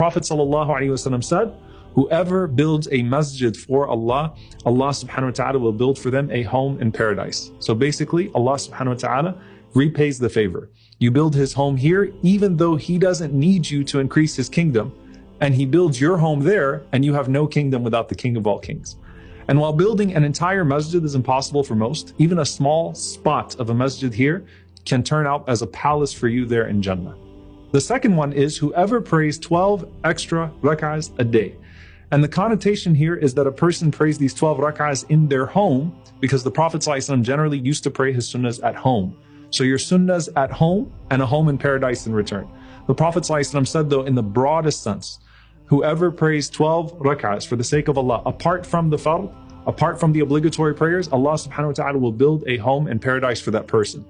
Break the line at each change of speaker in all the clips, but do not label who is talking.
Prophet ﷺ said, whoever builds a masjid for Allah, Allah subhanahu wa ta'ala will build for them a home in paradise. So basically, Allah subhanahu wa ta'ala repays the favor. You build his home here, even though he doesn't need you to increase his kingdom, and he builds your home there, and you have no kingdom without the King of all kings. And while building an entire masjid is impossible for most, even a small spot of a masjid here can turn out as a palace for you there in Jannah. The second one is whoever prays 12 extra rak'ahs a day. And the connotation here is that a person prays these 12 rak'ahs in their home, because the Prophet ﷺ generally used to pray his sunnahs at home. So your sunnahs at home and a home in paradise in return. The Prophet ﷺ said, though, in the broadest sense, whoever prays 12 rak'ahs for the sake of Allah, apart from the fard, apart from the obligatory prayers, Allah subhanahu wa ta'ala will build a home in paradise for that person.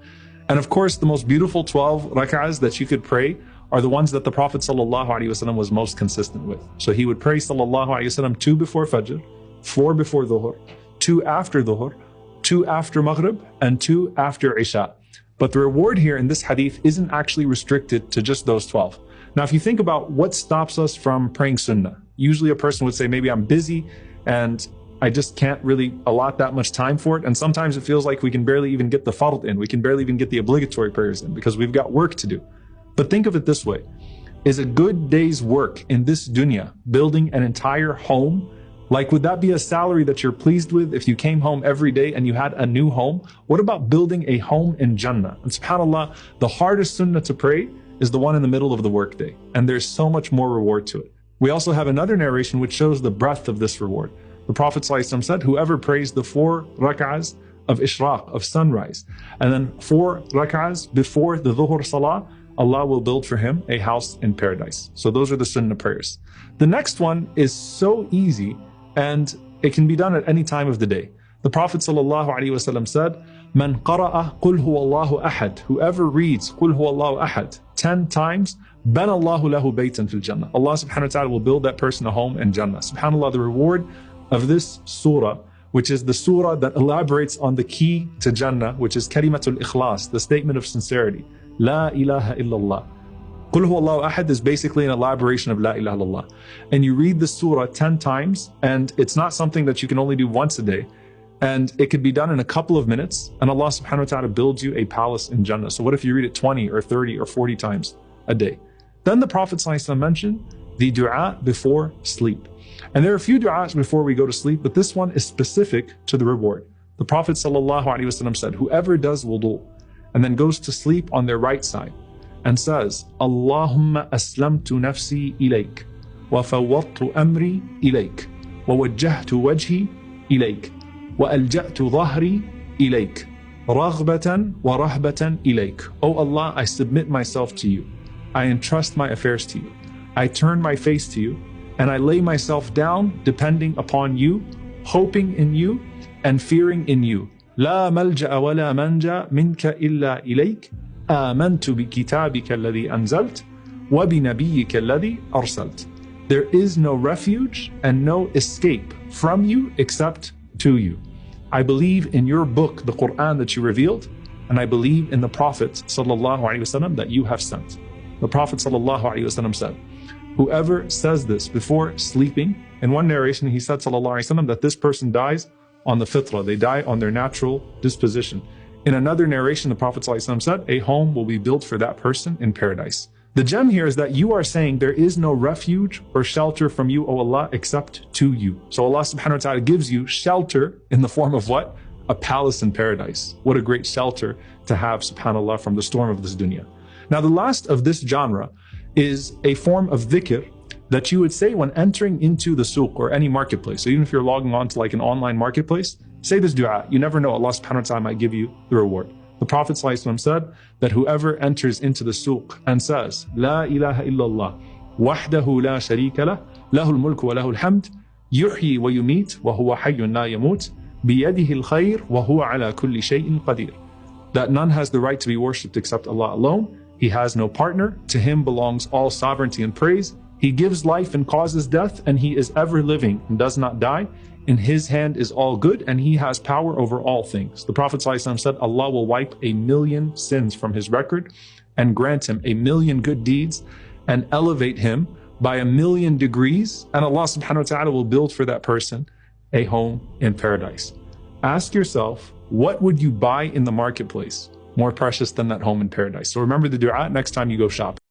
And of course, the most beautiful 12 rak'ahs that you could pray are the ones that the Prophet ﷺ was most consistent with. So he would pray ﷺ 2 before Fajr, 4 before Dhuhr, 2 after Dhuhr, 2 after Maghrib, and 2 after Isha. But the reward here in this hadith isn't actually restricted to just those 12. Now, if you think about what stops us from praying sunnah, usually a person would say, maybe I'm busy and I just can't really allot that much time for it. And sometimes it feels like we can barely even get the fard in. We can barely even get the obligatory prayers in because we've got work to do. But think of it this way. Is a good day's work in this dunya, building an entire home, like would that be a salary that you're pleased with if you came home every day and you had a new home? What about building a home in Jannah? And subhanAllah, the hardest sunnah to pray is the one in the middle of the workday. And there's so much more reward to it. We also have another narration which shows the breadth of this reward. The Prophet ﷺ said, whoever prays the 4 rak'ahs of ishraq, of sunrise, and then 4 rak'ahs before the dhuhr salah, Allah will build for him a house in paradise. So those are the sunnah prayers. The next one is so easy and it can be done at any time of the day. The Prophet ﷺ said, Man qara'a qul huwallahu ahad. Whoever reads qul huwallahu ahad 10 times, bana Allahu lahu baytan fil Jannah. Allah subhanahu wa ta'ala will build that person a home in Jannah. SubhanAllah, the reward of this surah, which is the surah that elaborates on the key to Jannah, which is kalimatul ikhlas, the statement of sincerity. La ilaha illallah. Qul huwallahu ahad is basically an elaboration of La ilaha illallah. And you read the surah 10 times, and it's not something that you can only do once a day. And it could be done in a couple of minutes, and Allah subhanahu wa ta'ala builds you a palace in Jannah. So what if you read it 20 or 30 or 40 times a day? Then the Prophet ﷺ mentioned the dua before sleep. And there are a few du'as before we go to sleep, but this one is specific to the reward. The Prophet ﷺ said, whoever does wudu and then goes to sleep on their right side and says, Allahumma aslamtu nafsi ilayk wa fawwadtu amri ilayk wa wajjahtu wajhi ilayk wa alja'tu dhahri ilayk raghbatan wa rahbatan ilayk. O Allah, I submit myself to you. I entrust my affairs to you. I turn my face to you, and I lay myself down depending upon you, hoping in you, and fearing in you. لا ملجأ ولا منجا منك إلا إليك آمنت بكتابك الذي أنزلت وبنبيك الذي أرسلت. There is no refuge and no escape from you except to you. I believe in your book, the Quran that you revealed, and I believe in the Prophet ﷺ that you have sent. The Prophet ﷺ said, whoever says this before sleeping, in one narration he said ﷺ that this person dies on the fitrah, they die on their natural disposition. In another narration, the Prophet ﷺ said, a home will be built for that person in paradise. The gem here is that you are saying there is no refuge or shelter from you, O Allah, except to you. So Allah subhanahu wa ta'ala gives you shelter in the form of what? A palace in paradise. What a great shelter to have, subhanAllah, from the storm of this dunya. Now the last of this genre is a form of dhikr that you would say when entering into the suq or any marketplace. So even if you're logging on to like an online marketplace, say this dua. You never know, Allah subhanahu wa ta'ala might give you the reward. The Prophet ﷺ said that whoever enters into the suq and says, La ilaha illallah, wahdahu la sharika lah, lahul mulku wa lahul hamd, yuhyi wa yumit, wa huwa hayyun la yamut, biyadihi al-khayr, wa huwa ala kulli shay'in qadir. That none has the right to be worshipped except Allah alone. He has no partner. To him belongs all sovereignty and praise. He gives life and causes death, and he is ever living and does not die. In his hand is all good, and he has power over all things. The Prophet ﷺ said, Allah will wipe 1,000,000 sins from his record and grant him 1,000,000 good deeds and elevate him by 1,000,000 degrees, and Allah subhanahu wa ta'ala will build for that person a home in paradise. Ask yourself, what would you buy in the marketplace more precious than that home in paradise? So remember the dua next time you go shopping.